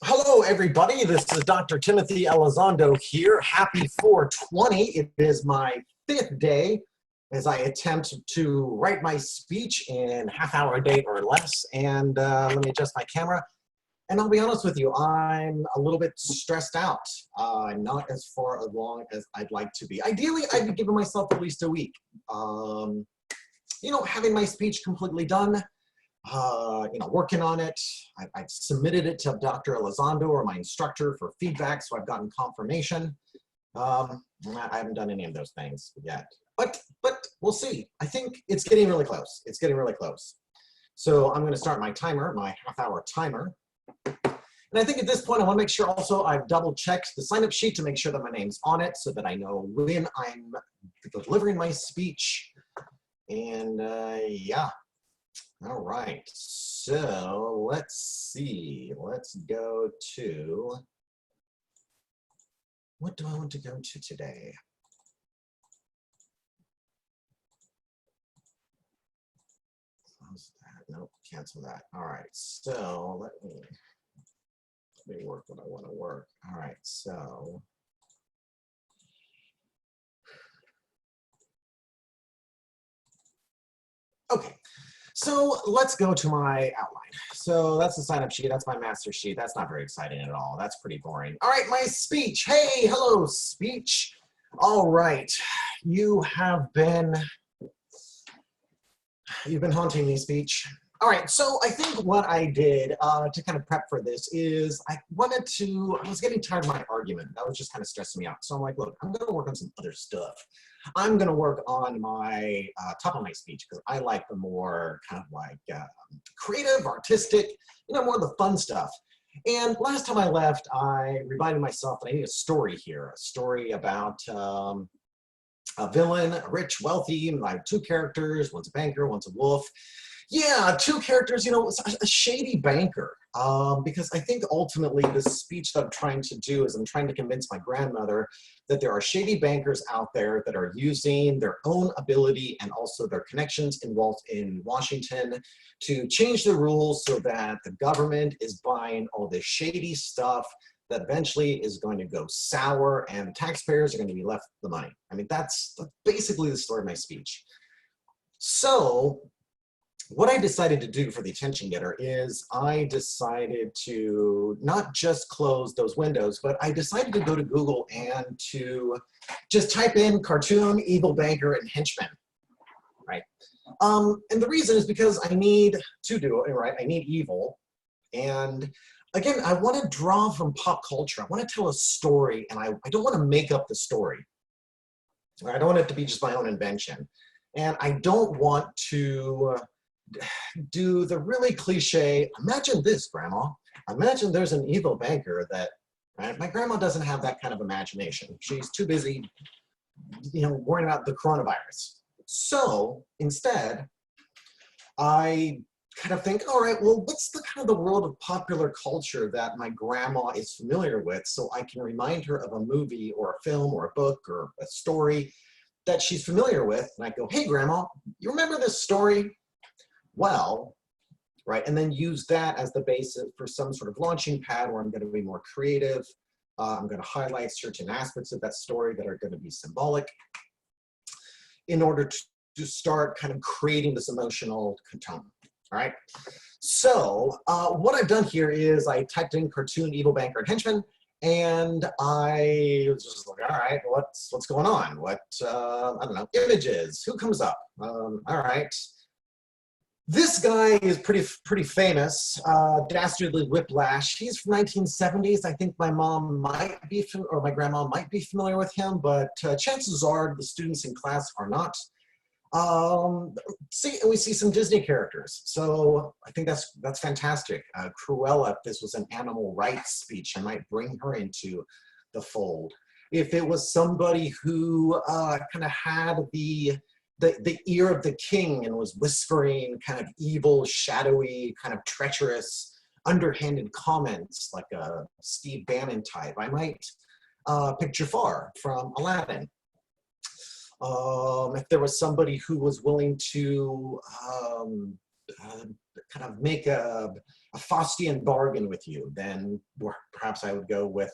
Hello, everybody. This is Dr. Timothy Elizondo here. Happy 420. It is my 5th day as I attempt to write my speech in half-hour a day or less. And let me adjust my camera. And I'll be honest with you, I'm a little bit stressed out. Not as far along as I'd like to be. Ideally, I'd be giving myself at least a week. Having my speech completely done. Working on it. I've submitted it to Dr. Elizondo or my instructor for feedback, so I've gotten confirmation. I haven't done any of those things yet, but we'll see. I think it's getting really close. It's getting really close. So I'm going to start my timer, my half-hour timer. And I think at this point, I want to make sure also I've double-checked the sign-up sheet to make sure that my name's on it so that I know when I'm delivering my speech. And yeah. All right, so let's see. Let's go to, what do I want to go to today? Close that. Nope, cancel that. All right, so let me work what I want to work. All right, so. Okay. So let's go to my outline. So that's the sign-up sheet. That's my master sheet. That's not very exciting at all. That's pretty boring. All right, my speech. Hey, hello, speech. All right, you've been haunting me, speech. All right, so I think what I did to kind of prep for this is I was getting tired of my argument. That was just kind of stressing me out. So I'm like, look, I'm going to work on some other stuff. I'm going to work on my top of my speech because I like the more kind of like creative, artistic, more of the fun stuff. And last time I left, I reminded myself that I need a story here, a story about a villain, a rich, wealthy. I have 2 characters. One's a banker, one's a wolf. Yeah, 2 characters, a shady banker. Because I think ultimately the speech that I'm trying to do is I'm trying to convince my grandmother that there are shady bankers out there that are using their own ability and also their connections in Washington to change the rules so that the government is buying all this shady stuff that eventually is going to go sour and the taxpayers are going to be left with the money. I mean, that's basically the story of my speech. So what I decided to do for the attention getter is I decided to not just close those windows, but I decided to go to Google and to just type in cartoon, evil banker, and henchman, right? And the reason is because I need to do it, right? I need evil. And again, I want to draw from pop culture. I want to tell a story, and I don't want to make up the story. I don't want it to be just my own invention. And I don't want to do the really cliche, imagine this, Grandma. Imagine there's an evil banker that, right? My grandma doesn't have that kind of imagination. She's too busy, worrying about the coronavirus. So instead, I kind of think, all right, well, what's the kind of the world of popular culture that my grandma is familiar with so I can remind her of a movie or a film or a book or a story that she's familiar with. And I go, hey, Grandma, you remember this story? Well, right, and then use that as the basis for some sort of launching pad where I'm going to be more creative. I'm going to highlight certain aspects of that story that are going to be symbolic in order to start kind of creating this emotional tone, all right? So what I've done here is I typed in cartoon, evil banker, and henchman, and I was just like, all right, what's going on? What, I don't know, images, who comes up? All right. This guy is pretty famous, Dastardly Whiplash. He's from 1970s. I think my mom might be, or my grandma might be familiar with him, but chances are the students in class are not. We see some Disney characters. So I think that's fantastic. Cruella, if this was an animal rights speech, I might bring her into the fold. If it was somebody who kind of had the ear of the king and was whispering kind of evil, shadowy, kind of treacherous, underhanded comments like a Steve Bannon type, I might pick Jafar from Aladdin. If there was somebody who was willing to kind of make a Faustian bargain with you, then perhaps I would go with,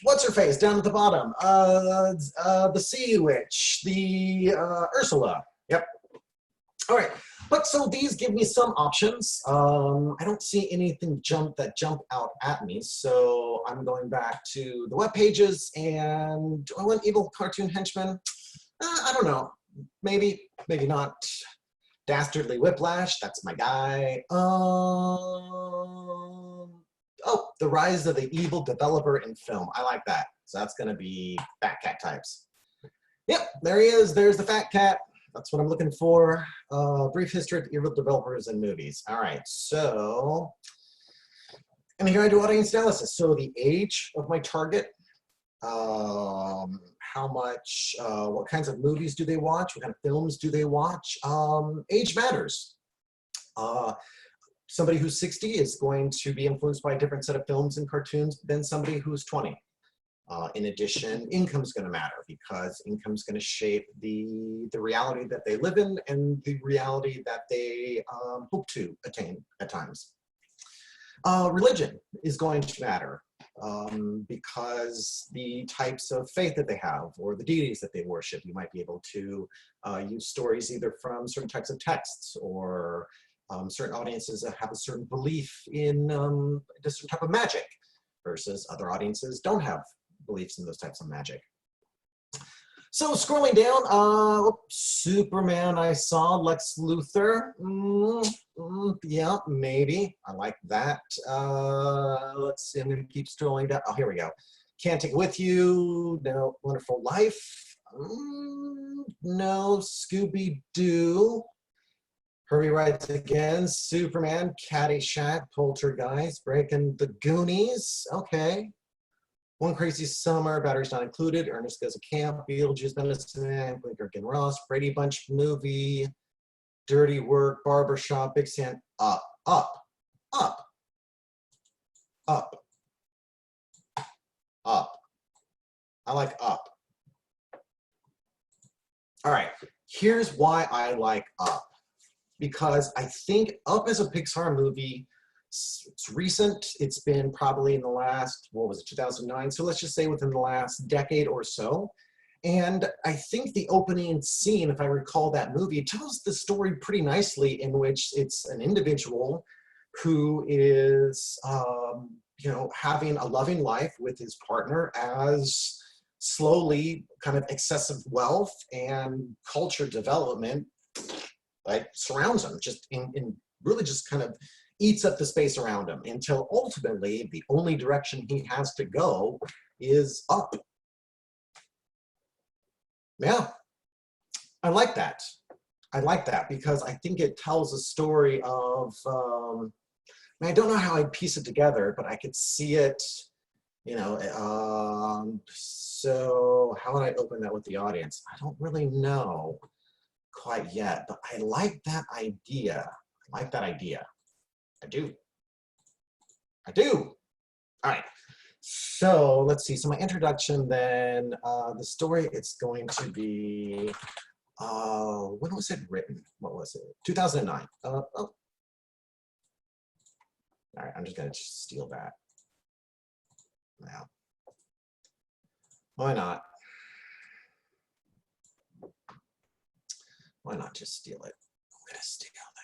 what's her face down at the bottom? The Sea Witch, the Ursula. Yep. All right. But so these give me some options. I don't see anything that jump out at me. So I'm going back to the web pages, and do I want evil cartoon henchmen? I don't know. Maybe, maybe not. Dastardly Whiplash, that's my guy. Oh, the rise of the evil developer in film. I like that. So that's going to be Fat Cat types. Yep, there he is. There's the Fat Cat. That's what I'm looking for. Brief history of evil developers in movies. All right, so, and here I do audience analysis. So the age of my target, how much, what kinds of movies do they watch? What kind of films do they watch? Age matters. Somebody who's 60 is going to be influenced by a different set of films and cartoons than somebody who's 20. In addition, income's going to matter, because income's going to shape the reality that they live in and the reality that they hope to attain at times. Religion is going to matter, because the types of faith that they have or the deities that they worship, you might be able to use stories either from certain types of texts, or certain audiences that have a certain belief in a certain type of magic, versus other audiences don't have beliefs in those types of magic. So scrolling down, Superman, I saw Lex Luthor. Yeah, maybe. I like that. Let's see, I'm going to keep scrolling down. Oh, here we go. Can't Take It With You. No. Wonderful Life. No. Scooby-Doo. Herbie Rides Again. Superman. Caddyshack. Poltergeist. Breaking the Goonies. Okay. One Crazy Summer, Batteries Not Included, Ernest Goes to Camp, Beetlejuice, Medicine, Blinker and Ross, Brady Bunch Movie, Dirty Work, Barbershop, Big Sand, Up, Up, Up, Up, Up. I like Up. All right, here's why I like Up. Because I think Up is a Pixar movie. It's recent. It's been probably in the last, what was it, 2009? So let's just say within the last decade or so. And I think the opening scene, if I recall that movie, tells the story pretty nicely, in which it's an individual who is, you know, having a loving life with his partner, as slowly kind of excessive wealth and culture development like surrounds him, just in really just kind of eats up the space around him, until ultimately the only direction he has to go is up. Yeah, I like that. I like that because I think it tells a story of, I don't know how I'd piece it together, but I could see it, you know, so how would I open that with the audience? I don't really know quite yet, but I like that idea. I like that idea. I do. I do. All right. So let's see. So my introduction, then the story, it's going to be, when was it written? What was it? 2009. Oh. All right. I'm just going to steal that. Now. Why not? Why not just steal it? I'm going to steal that.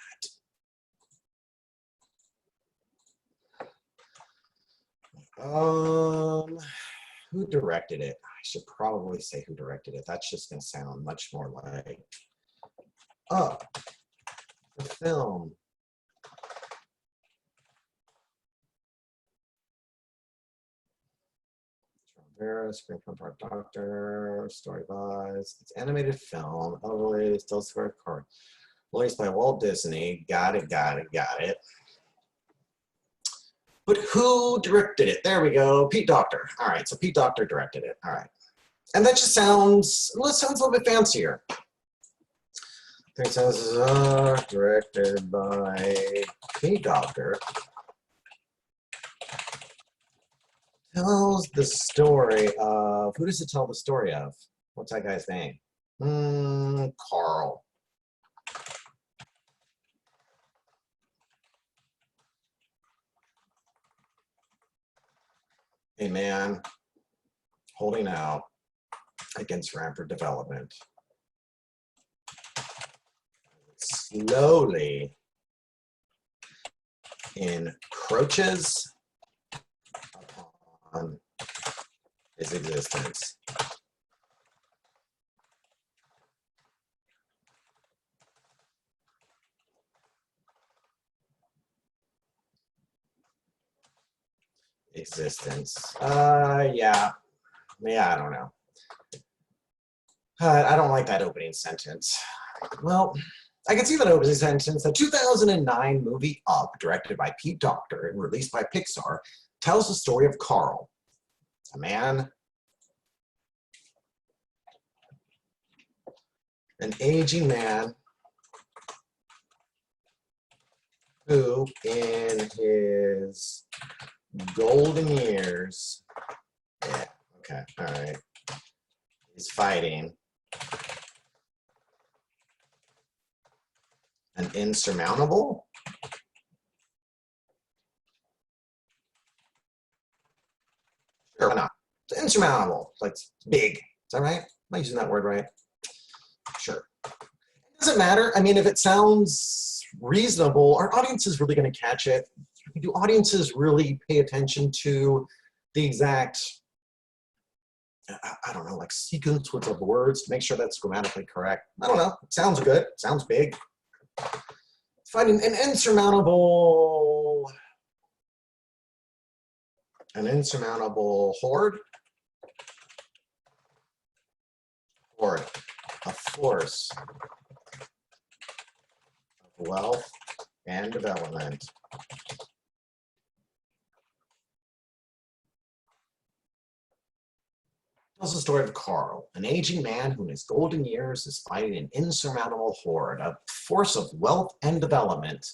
Who directed it? I should probably say who directed it. That's just going to sound much more like, oh, the film. Vera, Springfield Park Doctor, Story Buzz. It's animated film. Overlays, still square card. Released by Walt Disney. Got it, got it, got it. But who directed it? There we go. Pete Docter. All right, so Pete Docter directed it. All right. And that just sounds, well, it sounds a little bit fancier. I think it says directed by Pete Docter. Tells the story of, who does it tell the story of? What's that guy's name? Carl. a man holding out against rampant development slowly encroaches upon his existence. Yeah, I don't know. I don't like that opening sentence. Well, I can see that opening sentence. The 2009 movie Up, directed by Pete Docter and released by Pixar, tells the story of Carl, a man, an aging man who, in his golden years, yeah, okay, all right, he's fighting an insurmountable, sure, why not? It's insurmountable, like it's big. Is that right? Am I using that word right? Sure. It doesn't matter. I mean, if it sounds reasonable, our audience is really going to catch it. Do audiences really pay attention to the exact, I don't know, like sequence of words to make sure that's grammatically correct? I don't know. It sounds good. It sounds big. Finding an insurmountable horde, a force of wealth and development. Tells the story of Carl, an aging man who in his golden years is fighting an insurmountable horde, a force of wealth and development.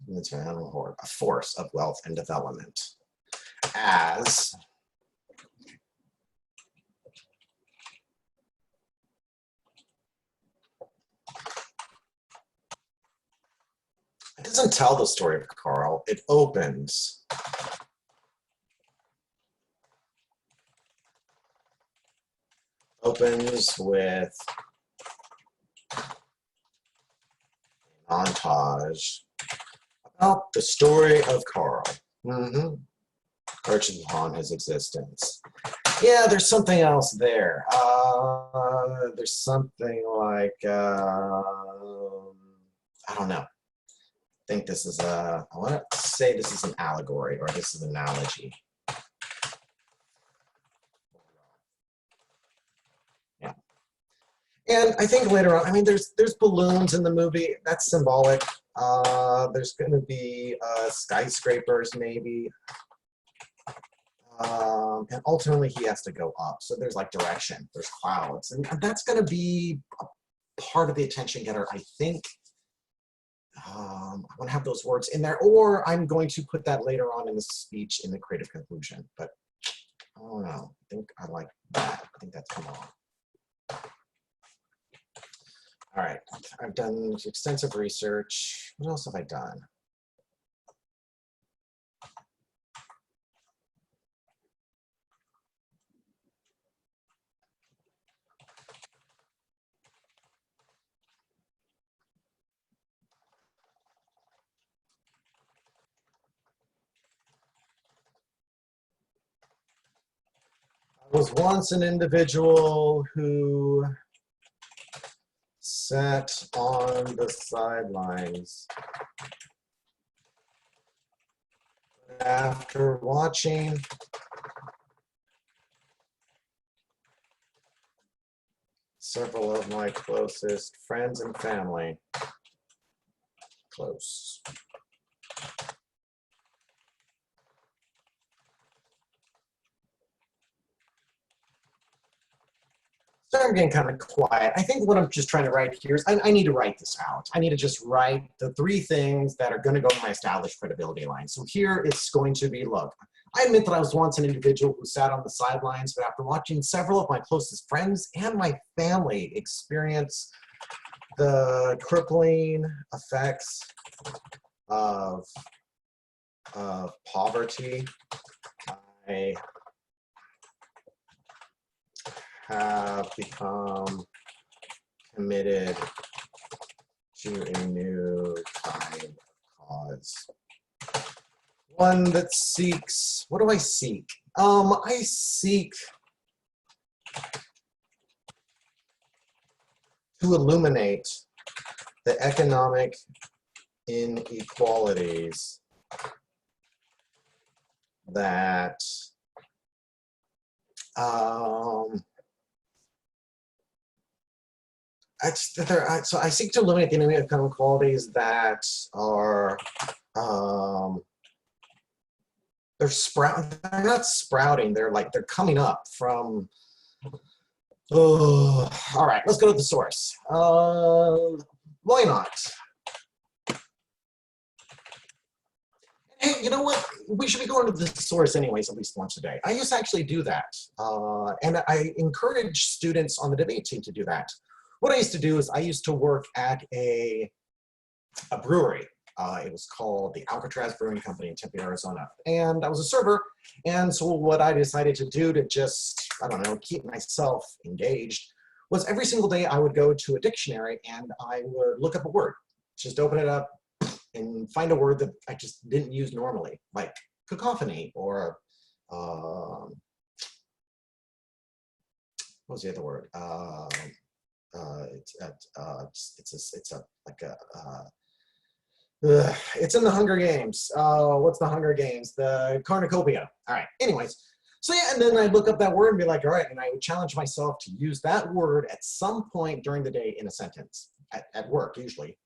Insurmountable horde, a force of wealth and development. As it doesn't tell the story of Carl, it opens with a montage about the story of Carl. Urging upon his existence. Yeah, there's something else there. There's something like, I don't know. I think this is I want to say this is an allegory or this is an analogy. Yeah. And I think later on, I mean, there's balloons in the movie. That's symbolic. There's going to be skyscrapers, maybe. And ultimately, he has to go up. So there's like direction. There's clouds. And that's going to be a part of the attention getter, I think. I want to have those words in there, or I'm going to put that later on in the speech in the creative conclusion. But I don't know. I think I like that. I think that's come on. All right. I've done extensive research. What else have I done? I was once an individual who sat on the sidelines after watching several of my closest friends and family close. So I'm getting kind of quiet. I think what I'm just trying to write here is I need to write this out. I need to just write the 3 things that are going to go in my established credibility line. So here it's going to be, look, I admit that I was once an individual who sat on the sidelines, but after watching several of my closest friends and my family experience the crippling effects of poverty I have become committed to a new kind of cause. One that seeks, what do I seek? I seek to illuminate the economic inequalities that so I seek to illuminate the economic inequalities that are they're not sprouting, they're coming up from. Oh, all right, let's go to the source. Why not? Hey, you know what? We should be going to the source anyways, at least once a day. I used to actually do that. And I encourage students on the debate team to do that. What I used to do is I used to work at a brewery. It was called the Alcatraz Brewing Company in Tempe, Arizona. And I was a server. And so what I decided to do to just, I don't know, keep myself engaged was every single day I would go to a dictionary and I would look up a word. Just open it up and find a word that I just didn't use normally, like cacophony or what was the other word? It's in the Hunger Games. What's the Hunger Games? The cornucopia. All right. Anyways, so yeah, and then I'd look up that word and be like, all right, and I would challenge myself to use that word at some point during the day in a sentence at work, usually.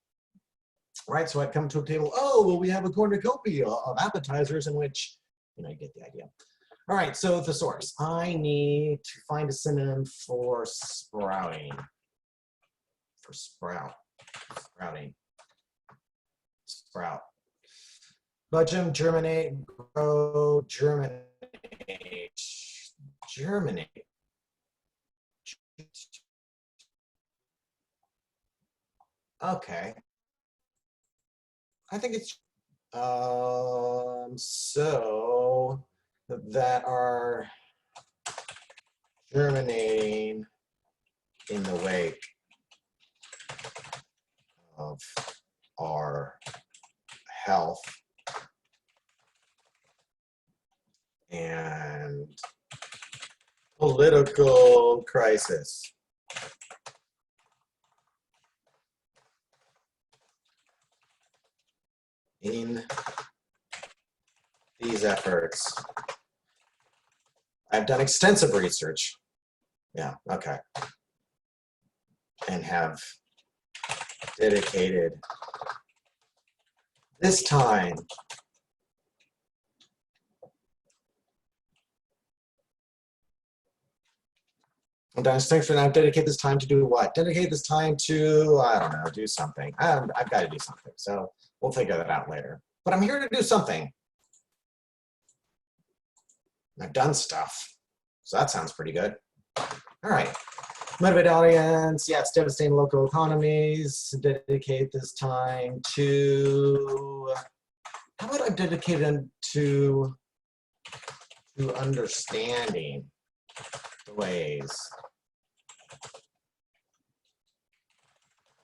Right, so I'd come to a table, oh, well, we have a cornucopia of appetizers in which, you know, you get the idea. All right, so the source. I need to find a synonym for sprouting. For sprouting. Sprout. Budgem, germinate, grow, germinate. Germinate. Okay. I think it's so that are germinating in the wake of our health and political crisis. In these efforts, I've done extensive research. Yeah, okay. And have dedicated this time I've done extensive, and I've dedicated this time to do what? Dedicate this time to, I don't know, do something. I've got to do something. So we'll figure that out later. But I'm here to do something. I've done stuff. So that sounds pretty good. All right. Motivate audience. Yeah, it's devastating local economies. Dedicate this time to, how about I've dedicated to understanding the ways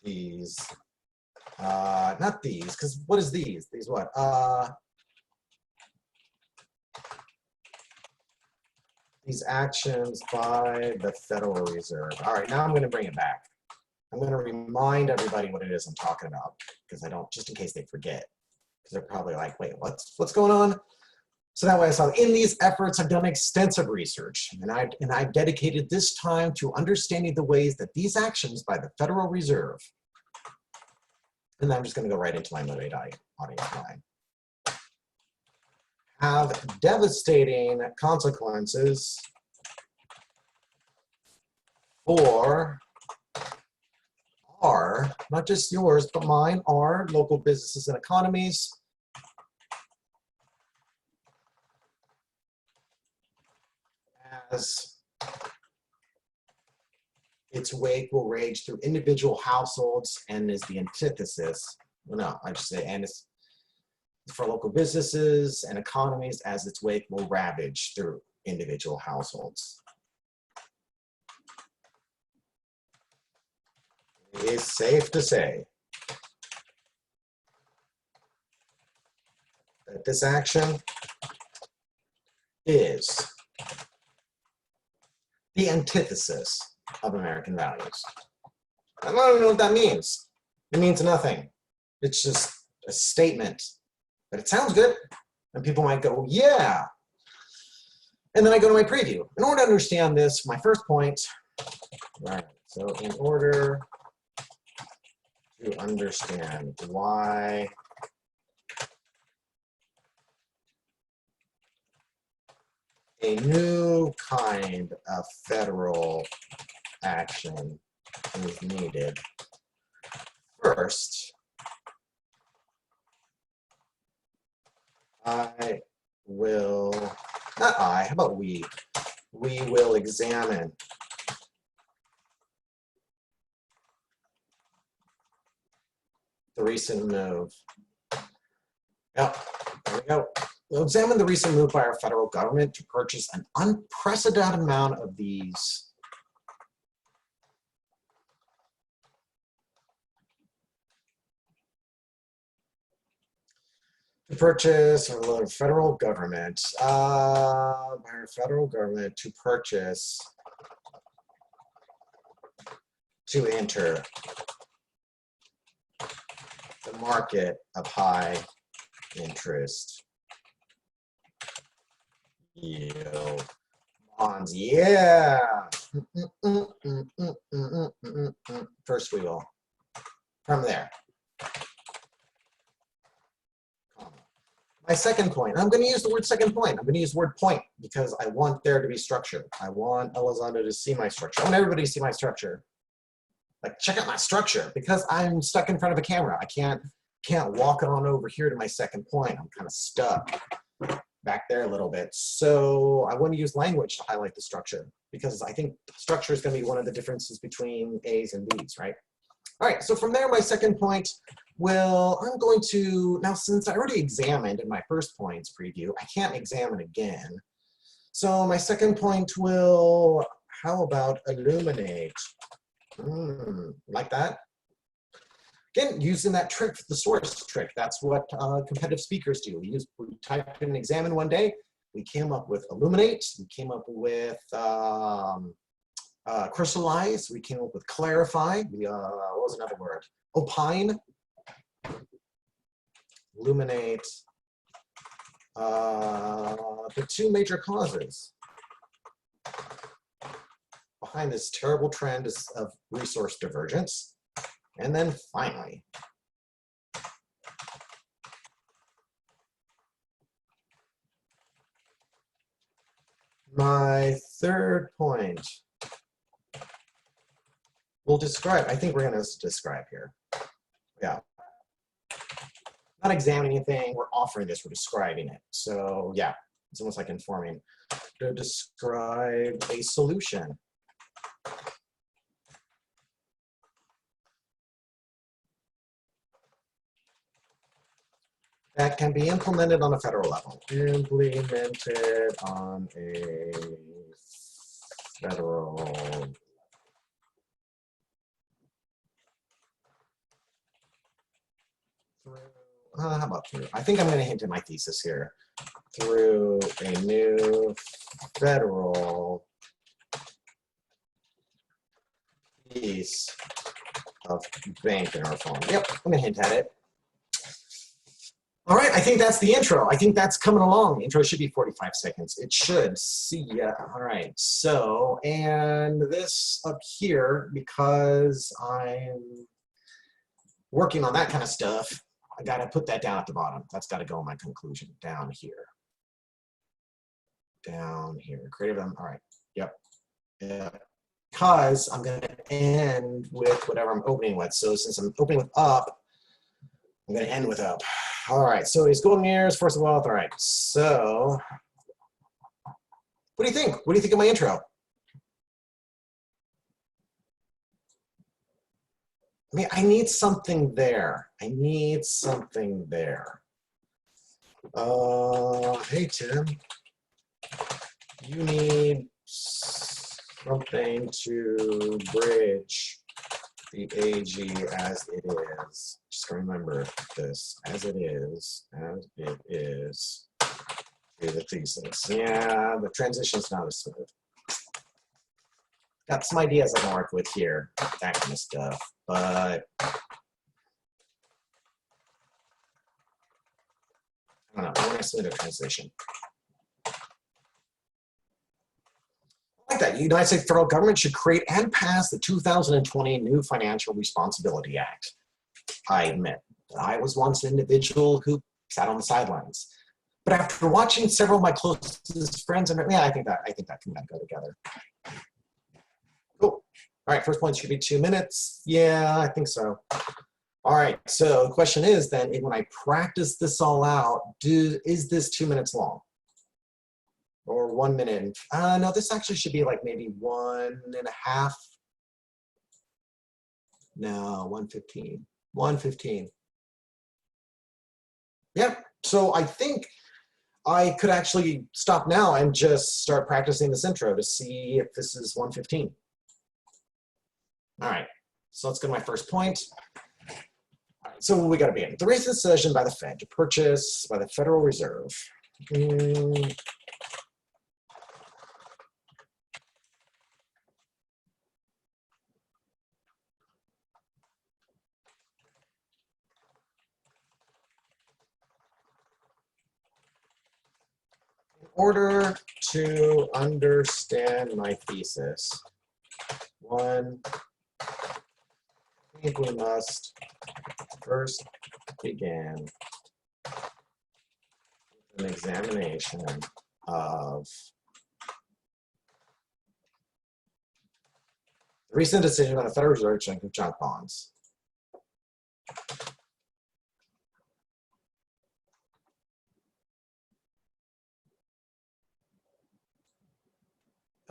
these, not these, because what is these? These what? These actions by the Federal Reserve. All right, now I'm going to bring it back. I'm going to remind everybody what it is I'm talking about, because I don't, just in case they forget, because they're probably like, wait, what's going on? So that way I saw, in these efforts, I've done extensive research, and I've dedicated this time to understanding the ways that these actions by the Federal Reserve, and I'm just going to go right into my motivate audience line, have devastating consequences for our, not just yours, but mine, our local businesses and economies, as its wake will rage through individual households and is the antithesis, well, no, I should say, and it's for local businesses and economies as its wake will ravage through individual households. It is safe to say that this action is the antithesis of American values. I don't even know what that means. It means nothing. It's just a statement, but it sounds good. And people might go, yeah. And then I go to my preview. In order to understand this, my first point, right, so in order to understand why a new kind of federal action is needed, first, I will, not I, how about we? We will examine the recent move. Yep, there we go. We'll examine the recent move by our federal government to purchase an unprecedented amount of these to purchase our federal government, by our federal government to purchase, to enter the market of high interest yield bonds. Yeah. First we will, from there. My second point, I'm going to use the word second point. I'm going to use the word point because I want there to be structure. I want Elizondo to see my structure. I want everybody to see my structure. Like, check out my structure because I'm stuck in front of a camera. I can't walk on over here to my second point. I'm kind of stuck back there a little bit. So I want to use language to highlight the structure because I think structure is going to be one of the differences between A's and B's, right? All right, so from there, my second point will, I'm going to, now since I already examined in my first points preview, I can't examine again. So my second point will, how about illuminate? Like that? Again, using that trick, the source trick. That's what competitive speakers do. We typed in examine one day. We came up with illuminate. We came up with crystallize. We came up with clarify. What was another word? Opine. Illuminate. The two major causes behind this terrible trend of resource divergence. And then finally, my third point will describe, I think we're going to describe here. Yeah. Not examining anything, we're offering this, we're describing it. So yeah, it's almost like informing. To describe a solution. That can be implemented on a federal level. Implemented on a federal level. How about through? I think I'm going to hint at my thesis here. Through a new federal piece of banking reform. Yep, I'm going to hint at it. All right, I think that's the intro. I think that's coming along. The intro should be 45 seconds. It should. See ya. All right, so, and this up here, because I'm working on that kind of stuff, I got to put that down at the bottom. That's got to go in my conclusion down here. Down here. Creative, all right. Yep. Yeah. Because I'm going to end with whatever I'm opening with. So since I'm opening with up, I'm going to end with up. All right. So these golden years, first of all. All right. So what do you think? What do you think of my intro? I mean, I need something there. I need something there. Hey, Tim, you need something to bridge the AG as it is. Just remember this, as it is to the thesis. Yeah, the transition's not as smooth. Got some ideas I can work with here, that kind of stuff, but I don't know, I want to smooth a transition. I like that. The United States federal government should create and pass the 2020 New Financial Responsibility Act. I admit that I was once an individual who sat on the sidelines. But after watching several of my closest friends, and yeah, I think that can go together. Cool. All right, first point should be 2 minutes. Yeah, I think so. All right, so the question is then, when I practice this all out, is this 2 minutes long? Or 1 minute? No, this actually should be like maybe 1.5. No, 1:15. 1:15. Yep, so I think I could actually stop now and just start practicing this intro to see if this is 1:15. All right, so let's go to my first point. All right, so we got to begin. The recent decision by the Fed to purchase by the Federal Reserve. In order to understand my thesis, one, I think we must first begin an examination of the recent decision by the Federal Reserve to issue junk bonds.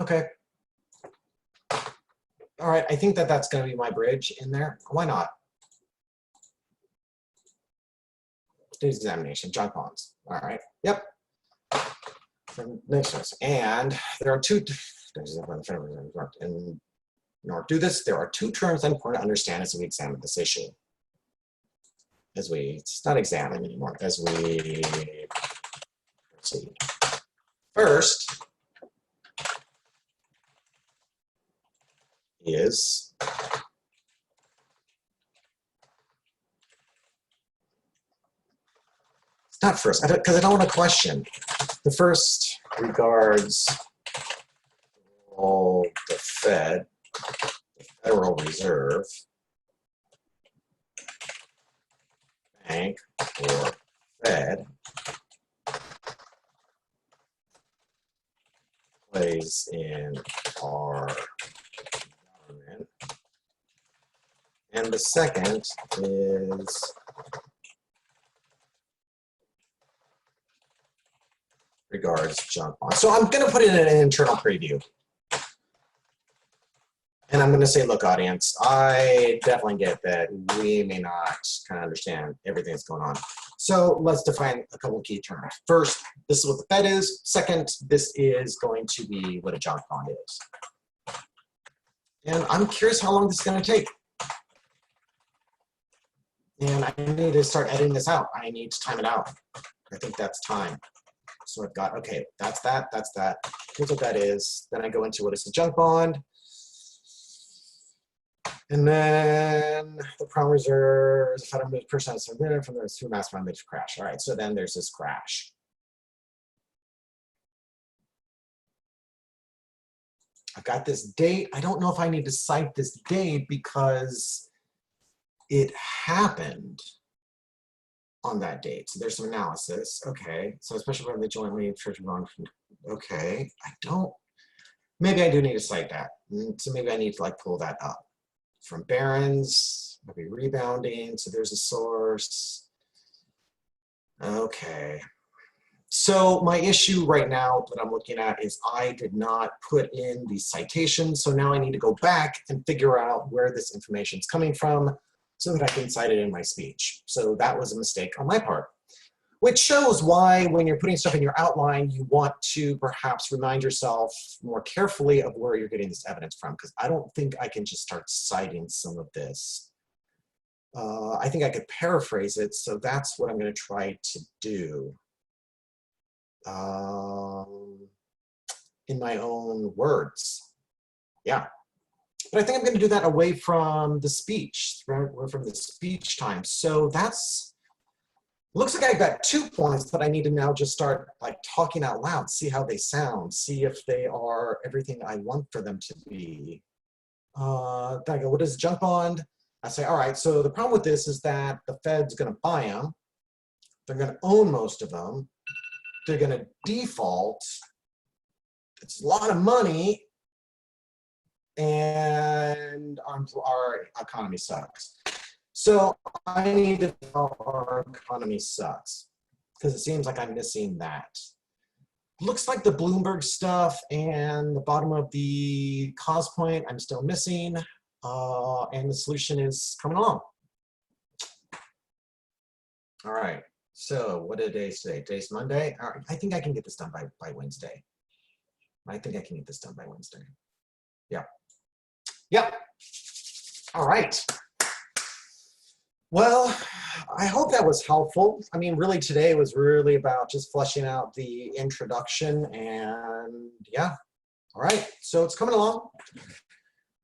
Okay. All right, I think that's going to be my bridge in there. Why not? Today's examination, junk bonds. All right, yep. Next one. And there are two, and in order to do this, there are two terms that are important to understand as we examine this issue. It's not examine anymore, as we proceed. First is not first, because I don't want to question. The first regards the Fed, the Federal Reserve, Bank, or Fed, plays in our government. And the second is regards junk bonds. So I'm going to put it in an internal preview. And I'm going to say, look, audience, I definitely get that we may not kind of understand everything that's going on. So let's define a couple of key terms. First, this is what the Fed is. Second, this is going to be what a junk bond is. And I'm curious how long this is going to take. And I need to start editing this out. I need to time it out. I think that's time. So I've got, okay, that's that, that's that. Here's what that is. Then I go into what is a junk bond. And then the Prime Reserve is a Federal percent submitted from those two mastermind major crash. All right, so then there's this crash. I've got this date. I don't know if I need to cite this date because it happened on that date. So there's some analysis. Okay, so especially when they jointly church wrong. Okay, maybe I do need to cite that. So maybe I need to like pull that up. From Barron's, maybe rebounding, so there's a source. Okay. So my issue right now that I'm looking at is I did not put in the citation, so now I need to go back and figure out where this information is coming from so that I can cite it in my speech. So that was a mistake on my part. which shows why when you're putting stuff in your outline, you want to perhaps remind yourself more carefully of where you're getting this evidence from, because I don't think I can just start citing some of this. I think I could paraphrase it, so that's what I'm going to try to do in my own words. Yeah. But I think I'm going to do that away from the speech, from the speech time. So that's, looks like I've got 2 points that I need to now just start like talking out loud, see how they sound, see if they are everything I want for them to be. I go, what is a junk bond? I say, all right, so the problem with this is that the Fed's going to buy them. They're going to own most of them. They're going to default. It's a lot of money. And our economy sucks. So I need to tell our economy sucks, because it seems like I'm missing that. Looks like the Bloomberg stuff and the bottom of the cause point I'm still missing, and the solution is coming along. All right, so what day is today? Today's Monday. All right, I think I can get this done by Wednesday. I think I can get this done by Wednesday. Yeah. Yep. All right. Well, I hope that was helpful. I mean, really today was really about just fleshing out the introduction, and yeah. All right, so it's coming along.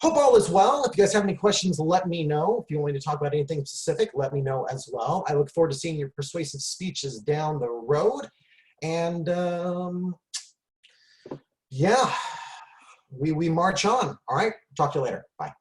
Hope all is well. If you guys have any questions, let me know. If you want me to talk about anything specific, let me know as well. I look forward to seeing your persuasive speeches down the road. And yeah, we march on. All right, talk to you later. Bye.